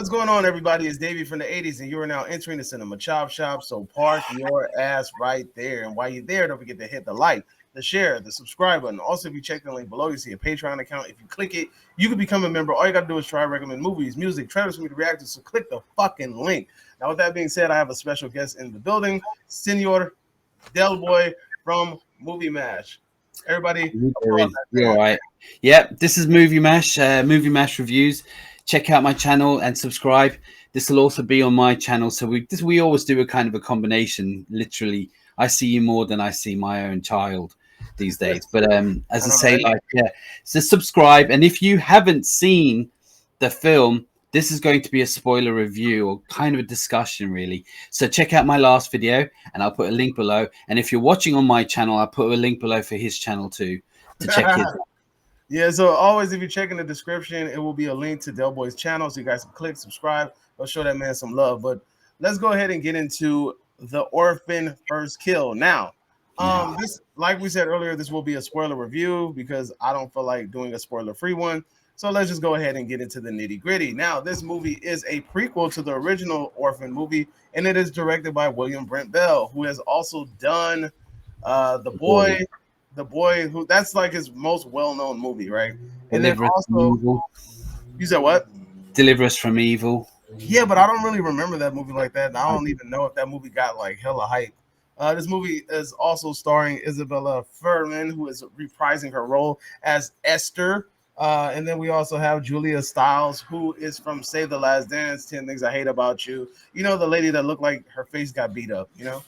What's going on, everybody? It's Davey from the 80s, and you are now entering the Cinema Chop Shop. So park your ass right there. And while you're there, don't forget to hit the like, the share, the subscribe button. Also, if you check the link below, you see a Patreon account. If you click it, you can become a member. All you got to do is try to recommend movies, music, trailers for me to react to. So click the fucking link. Now, with that being said, I have a special guest in the building, Senor Del Boy from Movie Mash. Everybody, you're all right. Yep, this is Movie Mash, Movie Mash reviews. Check out my channel and subscribe. This will also be on my channel. So we always do a kind of a combination. Literally, I see you more than I see my own child these days. But as I say, so subscribe. And if you haven't seen the film, this is going to be a spoiler review or kind of a discussion, really. So check out my last video, and I'll put a link below. And if you're watching on my channel, I'll put a link below for his channel too to check his. Yeah, so always, if you check in the description, it will be a link to Del Boy's channel, so you guys can click, subscribe, or show that man some love. But let's go ahead and get into the Orphan First Kill. Now, this, like we said earlier, this will be a spoiler review because I don't feel like doing a spoiler-free one. So let's just go ahead and get into the nitty-gritty. Now, this movie is a prequel to the original Orphan movie, and it is directed by William Brent Bell, who has also done The Boy, who that's like his most well-known movie, right? And then also, you said what? Deliver Us from Evil. Yeah, but I don't really remember that movie like that. And I don't even know if that movie got like hella hype. This movie is also starring Isabellefuhrman, who is reprising her role as Esther. And then we also have Juliastiles, who is from Save the Last Dance, 10 Things I Hate About You. You know, the lady that looked like her face got beat up, you know?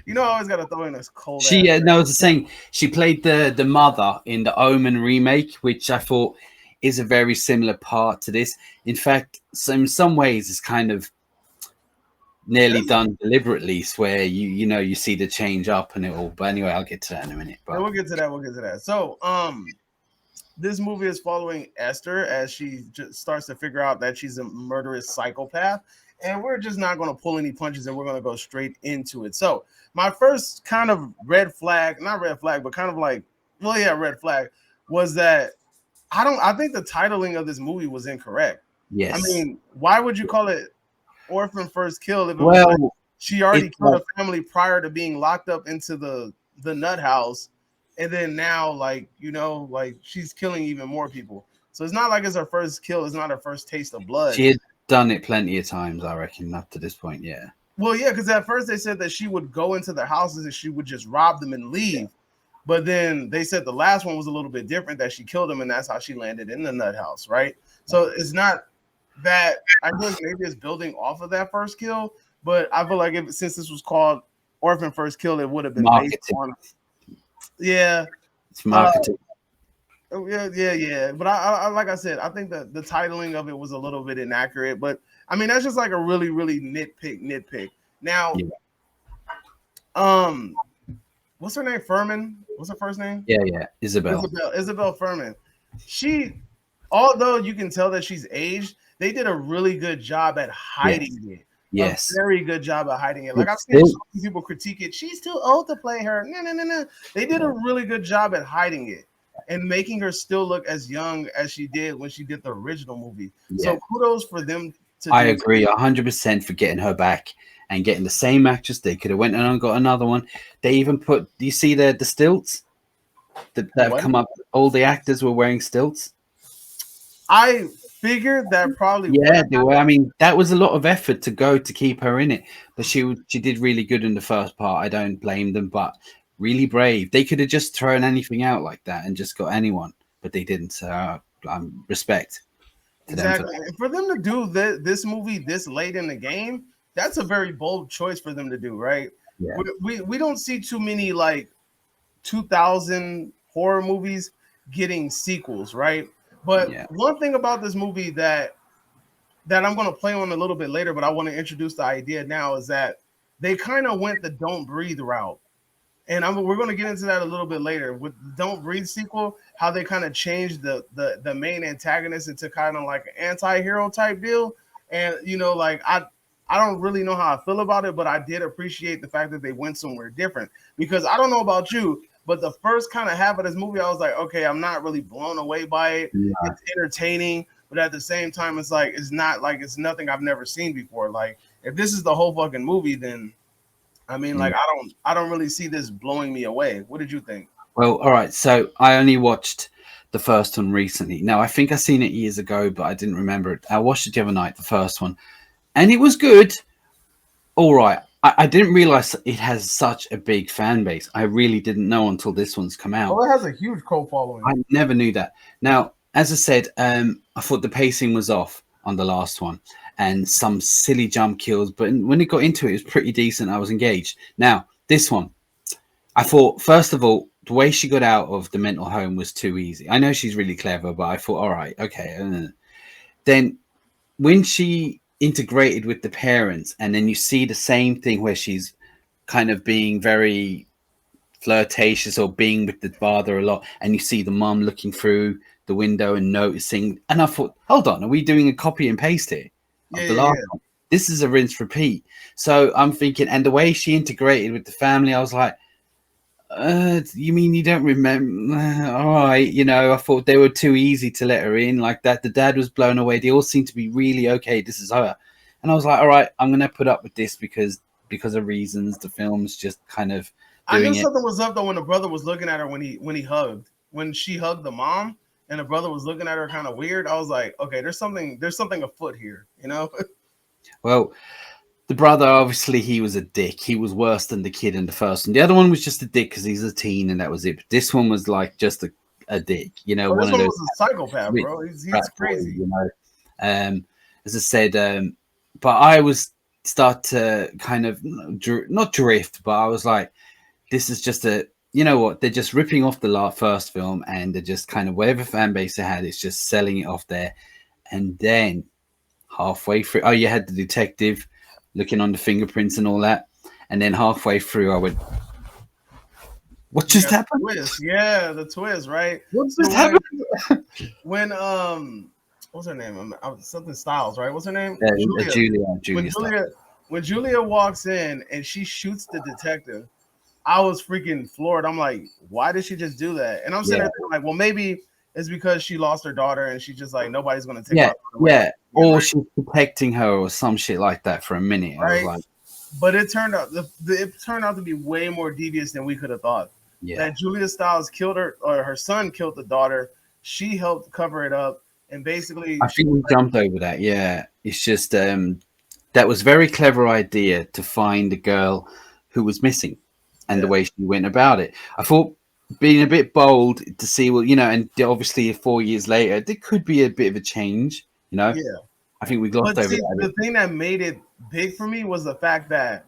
You know, I always got to throw in this cold. No, I was saying she played the mother in the Omen remake, which I thought is a very similar part to this. In fact, so in some ways, it's kind of nearly done deliberately, where you see the change up and it all. But anyway, I'll get to that in a minute. But yeah, we'll get to that. So, this movie is following Esther as she just starts to figure out that she's a murderous psychopath. And we're just not going to pull any punches, and we're going to go straight into it. So my first kind of red flag, not red flag, but kind of like, well, yeah, red flag, was that I think the titling of this movie was incorrect. Yes. I mean, why would you call it Orphan First Kill if it was like she already killed a family prior to being locked up into the nut house, and then now, like, you know, like she's killing even more people. So it's not like it's her first kill. It's not her first taste of blood. She had done it plenty of times, I reckon, up to this point. Yeah. Well, yeah, because at first they said that she would go into their houses and she would just rob them and leave. Yeah. But then they said the last one was a little bit different, that she killed them, and that's how she landed in the nut house, right? So it's not that, I guess maybe it's building off of that first kill, but I feel like since this was called Orphan First Kill, it would have been based on. Yeah. It's marketing. Yeah. But I like I said, I think that the titling of it was a little bit inaccurate. But I mean, that's just like a really, really nitpick. Now, what's her name? Furman? What's her first name? Yeah. Isabel Fuhrman. She, although you can tell that she's aged, they did a really good job at hiding it. Yes. A very good job at hiding it. Like I've seen some people critique it. She's too old to play her. No. They did a really good job at hiding it and making her still look as young as she did when she did the original movie. Yeah. So kudos for them. I agree 100% for getting her back and getting the same actress. They could have went and got another one. They even put, do you see the stilts that have come up? All the actors were wearing stilts. I figured that probably. Yeah, they were. I mean, that was a lot of effort to go to keep her in it, but she did really good in the first part. I don't blame them, but really brave. They could have just thrown anything out like that and just got anyone, but they didn't. So respect to exactly. them for them to do this movie this late in the game, that's a very bold choice for them to do, right? Yeah. We don't see too many like 2000 horror movies getting sequels, right? But one thing about this movie that I'm going to play on a little bit later, but I want to introduce the idea now, is that they kind of went the Don't Breathe route. And we're going to get into that a little bit later with the Don't Breathe sequel, how they kind of changed the main antagonist into kind of like an anti-hero type deal. And, you know, like I don't really know how I feel about it, but I did appreciate the fact that they went somewhere different, because I don't know about you, But the first kind of half of this movie, I was like, okay, I'm not really blown away by it. Yeah. It's entertaining, but at the same time, it's like it's not like it's nothing I've never seen before. Like if this is the whole fucking movie, then I mean, Mm. like I don't really see this blowing me away. What did you think? Well, all right. So I only watched the first one recently. Now I think I seen it years ago, but I didn't remember it. I watched it the other night, the first one, and it was good. All right. I didn't realize it has such a big fan base. I really didn't know until this one's come out. Oh, it has a huge cult following. I never knew that. Now, as I said, I thought the pacing was off on the last one and some silly jump kills, but when it got into it, it was pretty decent. I was engaged. Now, this one, I thought, first of all, the way she got out of the mental home was too easy. I know she's really clever, but I thought, all right, okay. Then when she integrated with the parents, and then you see the same thing where she's kind of being very flirtatious or being with the father a lot, and you see the mom looking through the window and noticing, and I thought, hold on, are we doing a copy and paste here Yeah, of the yeah, last yeah. one? This is a rinse repeat. So I'm thinking, and the way she integrated with the family, I was like, you mean you don't remember? All right, I thought they were too easy to let her in like that. The dad was blown away. They all seemed to be really okay. This is her, and I was like, all right, I'm gonna put up with this because of reasons. The film's just kind of I knew doing it. something was up though when the brother was looking at her when she hugged the mom and the brother was looking at her kind of weird. I was like, okay, there's something afoot here, you know? Well, the brother, obviously, he was a dick. He was worse than the kid in the first one. The other one was just a dick because he's a teen and that was it. But this one was like just a dick, Oh, this one of one those was a psychopath, rich bro. He's frat boys, crazy. As I said, but I was start to kind of not drift, but I was like, this is just you know what? They're just ripping off the first film and they're just kind of whatever fan base they had, it's just selling it off there. And then halfway through, oh, you had the detective looking on the fingerprints and all that. And then halfway through, I went, what just happened? The twist, right? What So just happened? when what's her name? Something Styles, right? What's her name? Julia. When Julia walks in and she shoots the detective, I was freaking floored. I'm like, why did she just do that? And I'm sitting there thinking, like, well, maybe it's because she lost her daughter and she's just like, nobody's gonna take her away. Yeah. Or she's protecting her or some shit like that for a minute. Right? I was like, but it turned out to be way more devious than we could have thought. yeah. That Julia Stiles killed her, or her son killed the daughter. She helped cover it up, and basically, I think we jumped over that. Yeah, it's just that was very clever idea to find the girl who was missing, and the way she went about it. I thought being a bit bold to see, well, and obviously 4 years later, there could be a bit of a change. Yeah. I think we glossed over that. The thing that made it big for me was the fact that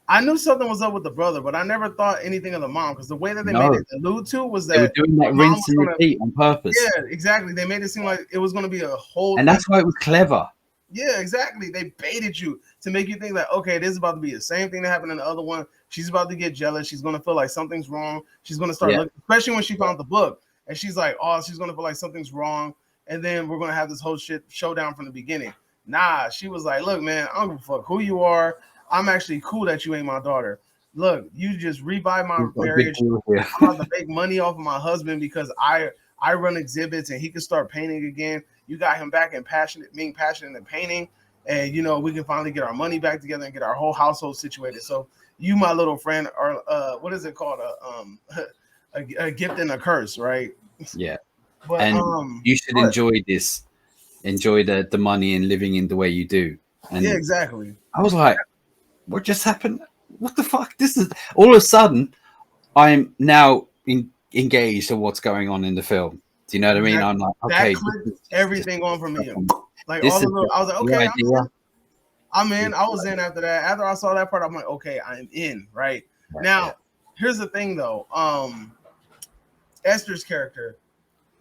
I knew something was up with the brother, but I never thought anything of the mom because the way that they made it allude to was that they were doing that rinse and repeat on purpose. Yeah, exactly. They made it seem like it was going to be a whole, and that's why it was clever. Yeah, exactly. They baited you to make you think that, okay, this is about to be the same thing that happened in the other one. She's about to get jealous. She's going to feel like something's wrong. She's going to start looking, especially when she found the book, and she's like, oh, she's going to feel like something's wrong, and then we're going to have this whole shit showdown from the beginning. Nah, she was like, look, man, I don't give a fuck who you are. I'm actually cool that you ain't my daughter. Look, you just revive my marriage. I'm about to make money off of my husband because I run exhibits and he can start painting again. You got him back in being passionate in painting, and we can finally get our money back together and get our whole household situated. So you, my little friend, are what is it called? A gift and a curse, right? Yeah. But and you should enjoy this. Enjoy the money and living in the way you do. And yeah, exactly. I was like, what just happened? What the fuck? This is all of a sudden I'm now engaged in what's going on in the film. Do you know what I mean? I'm like, okay, that clicked everything on for me. Like I was like, okay, I'm in. I was in after that. After I saw that part, I'm like, okay, I'm in. Right now, here's the thing though. Esther's character.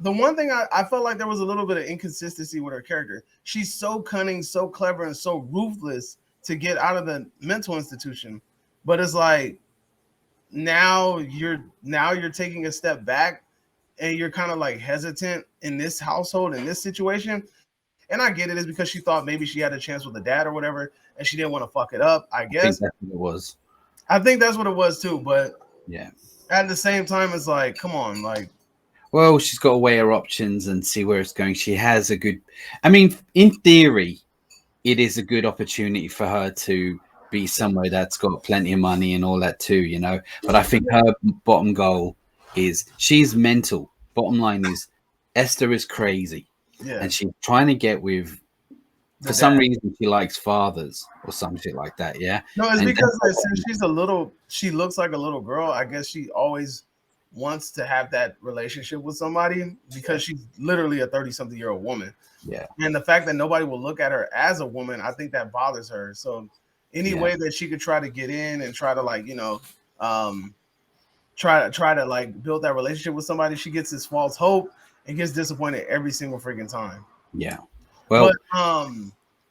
The one thing I felt like there was a little bit of inconsistency with her character. She's so cunning, so clever, and so ruthless to get out of the mental institution. But it's like now you're taking a step back and you're kind of like hesitant in this household, in this situation. And I get it is because she thought maybe she had a chance with the dad or whatever, and she didn't want to fuck it up, I guess. I think that's what it was. I think that's what it was too. But Yeah. At the same time, it's like, come on, like, Well, she's got to weigh her options and see where it's going. She has a good, I mean, in theory, it is a good opportunity for her to be somewhere that's got plenty of money and all that too, you know. But I think her bottom goal is she's mental. Bottom line is Esther is crazy yeah, and she's trying to get with, the for some dad. reason, she likes fathers or some shit like that. Yeah. No, it's And because like, that's, since she's a little, she looks like a little girl. I guess she always wants to have that relationship with somebody because she's literally a 30-something-year-old woman. yeah. And the fact that nobody will look at her as a woman, I think that bothers her. So any Yeah. way that she could try to get in and try to like, um, try to like build that relationship with somebody, she gets this false hope and gets disappointed every single freaking time. Yeah. But Well,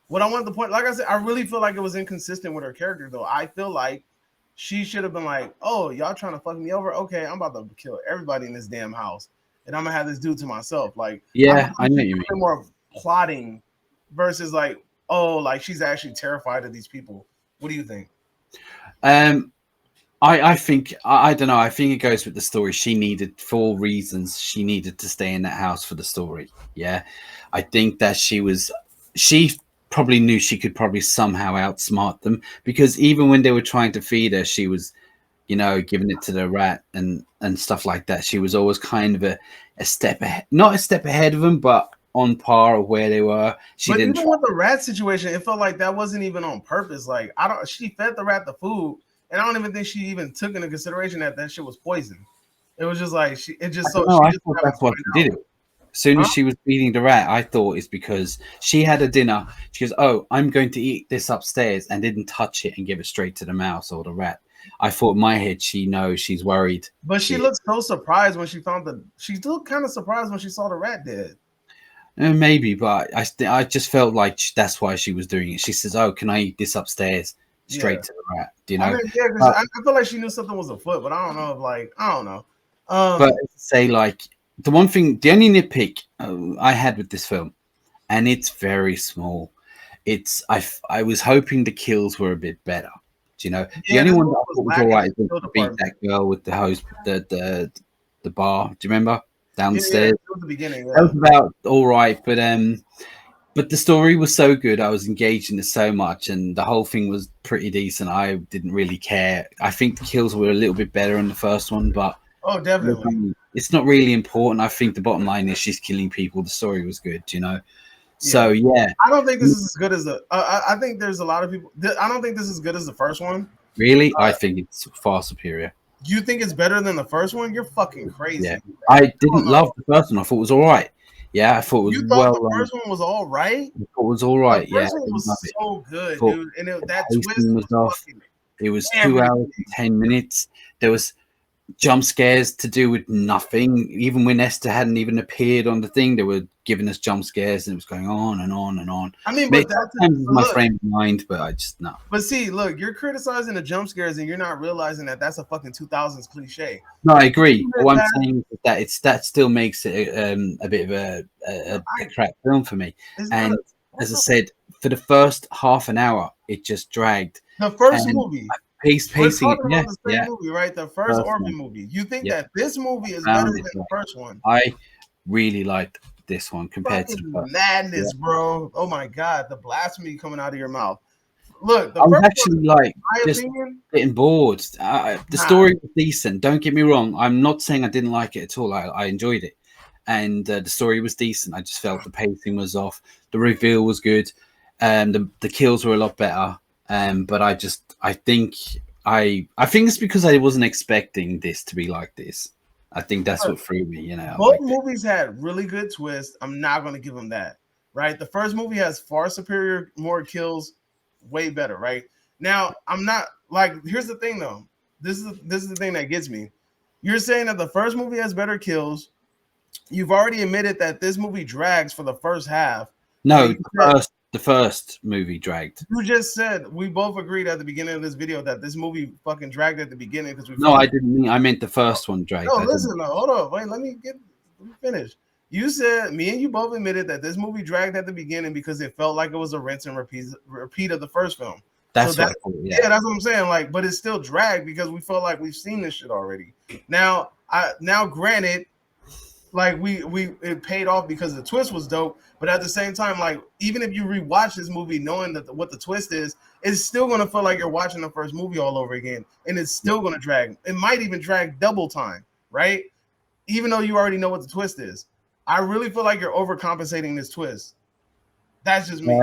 what I wanted to point, like I said, I really feel like it was inconsistent with her character though. I feel like she should have been like, "Oh, y'all trying to fuck me over? Okay, I'm about to kill everybody in this damn house, and I'm gonna have this dude to myself." Like, I feel yeah, I like know she what you should have been mean. more plotting versus like, oh, like she's actually terrified of these people. What do you think? Um, I think I don't know. I think it goes with the story. She needed, for reasons, she needed to stay in that house for the story. Yeah, I think that she probably knew she could probably somehow outsmart them because even when they were trying to feed her, she was, you know, giving it to the rat and stuff like that. She was always kind of a step ahead, not a step ahead of them, but on par of where they were. She But didn't even try. with the rat situation, it felt like that wasn't even on purpose. Like I don't, she fed the rat the food, and I don't even think she even took into consideration that that shit was poison. It was just like she, it I just don't so know. she I just thought happened to that's why find she out. did it. As soon as Huh? she was feeding the rat, I thought it's because she had a dinner. She goes, "Oh, I'm going to eat this upstairs," and didn't touch it and give it straight to the mouse or the rat. I thought in my head she knows she's worried. But she She looked so surprised when she found the. She looked kind of surprised when she saw the rat dead. maybe, but I just felt like that's why she was doing it. She says, "Oh, can I eat this upstairs?" Yeah, Straight to the rat, do you I know. mean, yeah, because But I feel like she knew something was afoot, but I don't know if like I don't know. but Um, say like the one thing, the only nitpick I had with this film, and it's very small. I was hoping the kills were a bit better. Do you know, the yeah, only this one movie that I was thought was all lacking right in is the when kill she beat department. that girl with the hose, the bar. Do you remember Yeah, yeah, downstairs? it was the beginning. That Yeah, was about all right, but the story was so good. I was engaged in it so much, and the whole thing was pretty decent. I didn't really care. I think the kills were a little bit better in the first one, but oh, look, I definitely. mean, it's not really important. I think the bottom line is she's killing people. The story was good, you know. So Yeah, yeah, I don't think this is as good as the. I think there's a lot of people. I don't think this is as good as the first one. really, I think it's far superior. You think it's better than the first one? You're fucking Yeah, crazy. I I don't didn't love know. the first one. I thought it was all right. Yeah, I thought it was You thought the well. first one was all right. I thought it was all The right. Yeah, first I one didn't love was it. so I good, thought dude, and the that twist pacing was was off. fucking It was 2 hours and everything. 10 minutes. There was jump scares to do with nothing. Even when Esther hadn't even appeared on the thing, they were giving us jump scares, and it was going on and on and on. I mean, Maybe but that's sometimes it's but my look, frame of mind, but I just no. but see, look, you're criticizing the jump scares, and you're not realizing that that's a fucking 2000s cliche. No, I If agree. you But did what I'm that, saying is that that still makes it a bit of a I, crap film for me. it's not a And what as I said, for the first half an hour, it just dragged. the first And movie. We're pacing, talking yeah, about the same yeah, movie, right? The first first Orphan one, movie. You think yeah, that this movie is better found than it. the first one? I really liked this one compared to the Fucking first. Yeah. madness, bro. Oh my god, the blasphemy coming out of your mouth. Look, the I was first one, actually like in my just opinion, getting bored. The nah. story was decent. Don't get me wrong. I'm not saying I didn't like it at all. I enjoyed it, and the story was decent. I just felt the pacing was off. The reveal was good. The kills were a lot better. But I think it's because I wasn't expecting this to be like this. I think that's what threw me. You know, Both like movies had really good twists. I'm not going to give them that. Right? The first movie has far superior, more kills, way better. Right? Now, I'm not like. Here's the thing, though. This is the thing that gets me. You're saying that the first movie has better kills. You've already admitted that this movie drags for the first half, and no, the first movie dragged. you just said we both agreed at the beginning of this video that this movie fucking dragged at the beginning because we No, felt I like didn't mean. I meant the first one dragged. no, I didn't. listen, no, hold on, wait, let me finish. You said me and you both admitted that this movie dragged at the beginning because it felt like it was a rinse and repeat of the first film. That's what I thought. Yeah, that's what I'm saying. Like, but it's still dragged because we felt like we've seen this shit already. Now, granted, like it paid off because the twist was dope. But at the same time, like even if you rewatch this movie knowing that what the twist is, it's still gonna feel like you're watching the first movie all over again, and it's still gonna drag. It might even drag double time, right? Even though you already know what the twist is. I really feel like you're overcompensating this twist. That's just me.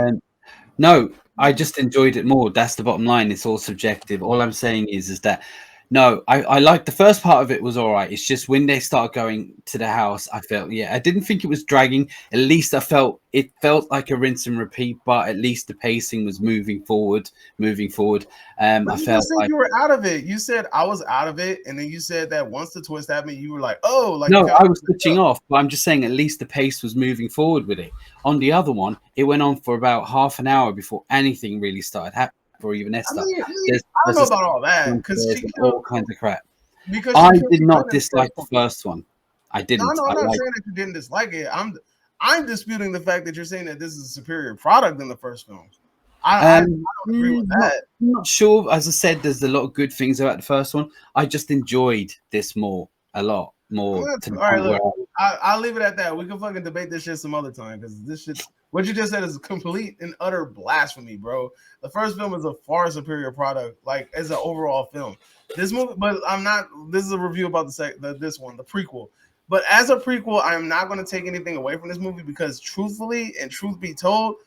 No, I just enjoyed it more. That's the bottom line. It's all subjective. All I'm saying is that no, I like the first part of it was all right. It's just when they start going to the house, I felt I didn't think it was dragging. At least it felt like a rinse and repeat, but at least the pacing was moving forward. But I felt like you were out of it. You said I was out of it, and then you said that once the twist happened, you were like, "Oh, like no, I was switching off." But I'm just saying, at least the pace was moving forward with it. On the other one, it went on for about half an hour before anything really started happening, or even Esther. I don't know about all that because all kinds of crap. Because I did not dislike the first one. I didn't. No, I'm not saying that you didn't dislike it. I'm disputing the fact that you're saying that this is a superior product than the first film. I don't agree with that. I'm not sure. As I said, there's a lot of good things about the first one. I just enjoyed this a lot more. All right, look, I'll leave it at that. We can fucking debate this shit some other time because this shit, what you just said is complete and utter blasphemy, bro. The first film is a far superior product, like as an overall film. This movie, but I'm not. This is a review about this one, the prequel. But as a prequel, I'm not going to take anything away from this movie because, truthfully and truth be told,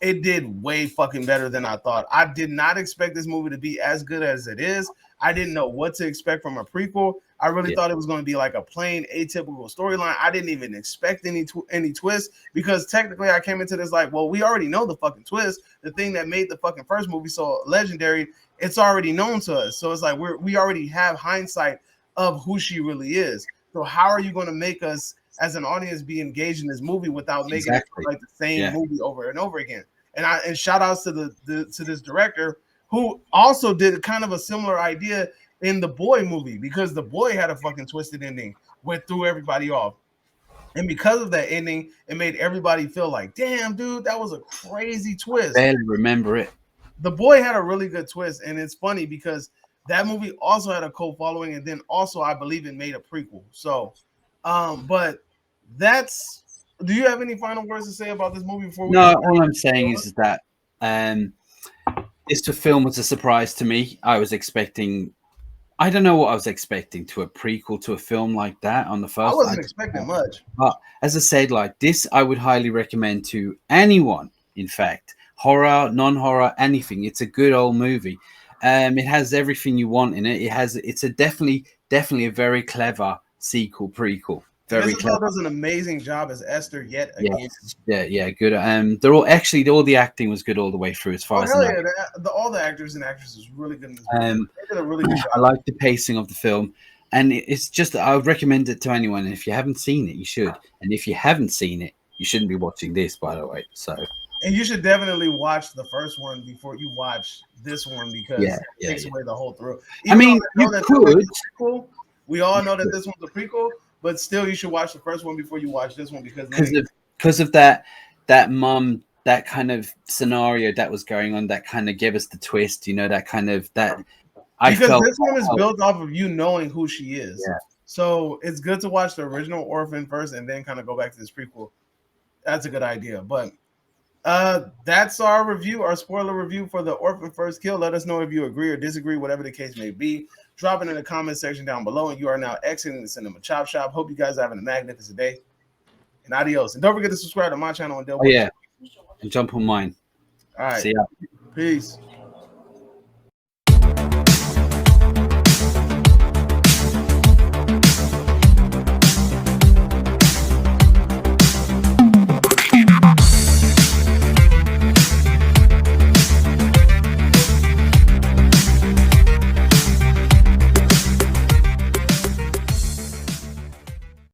it did way fucking better than I thought. I did not expect this movie to be as good as it is. I didn't know what to expect from a prequel. I really thought it was going to be like a plain atypical storyline. I didn't even expect any twist because technically I came into this like, well, we already know the fucking twist. The thing that made the fucking first movie so legendary, it's already known to us. So it's like we already have hindsight of who she really is. So how are you going to make us as an audience be engaged in this movie without making it like the same movie over and over again? And shout outs to to this director who also did kind of a similar idea in the Boy movie because the Boy had a fucking twisted ending, threw everybody off. And because of that ending, it made everybody feel like, damn, dude, that was a crazy twist. I barely remember it. The Boy had a really good twist, and it's funny because that movie also had a cult following, and then also I believe it made a prequel. So, but do you have any final words to say about this movie before we? No, all I'm saying is that this film was a surprise to me. I don't know what I was expecting to a prequel to a film like that on the first. I wasn't expecting much. But as I said, like this, I would highly recommend to anyone. In fact, horror, non-horror, anything. It's a good old movie. It has everything you want in it. It's definitely a very clever sequel, prequel. Very clever. Does an amazing job as Esther yet again. Yeah, good. All the acting was good all the way through as far as all the actors and actresses really good in this movie. They did a really good job. I like the pacing of the film, and it's just I would recommend it to anyone. And if you haven't seen it, you should. And if you haven't seen it, you shouldn't be watching this, by the way. So. And you should definitely watch the first one before you watch this one because it takes away the whole thrill. I mean, you could. We all know that this one's a prequel, but still, you should watch the first one before you watch this one because of that mom, that kind of scenario that was going on, that kind of gave us the twist. You know, that kind of that. Because this one is built off of you knowing who she is. Yeah. So it's good to watch the original Orphan first and then kind of go back to this prequel. That's a good idea, but. That's our review, our spoiler review for the Orphan First Kill. Let us know if you agree or disagree, whatever the case may be. Drop it in the comment section down below. And you are now exiting the Cinema Chop Shop. Hope you guys are having a magnificent day. And adios. And don't forget to subscribe to my channel and and jump on mine. All right. See ya. Peace.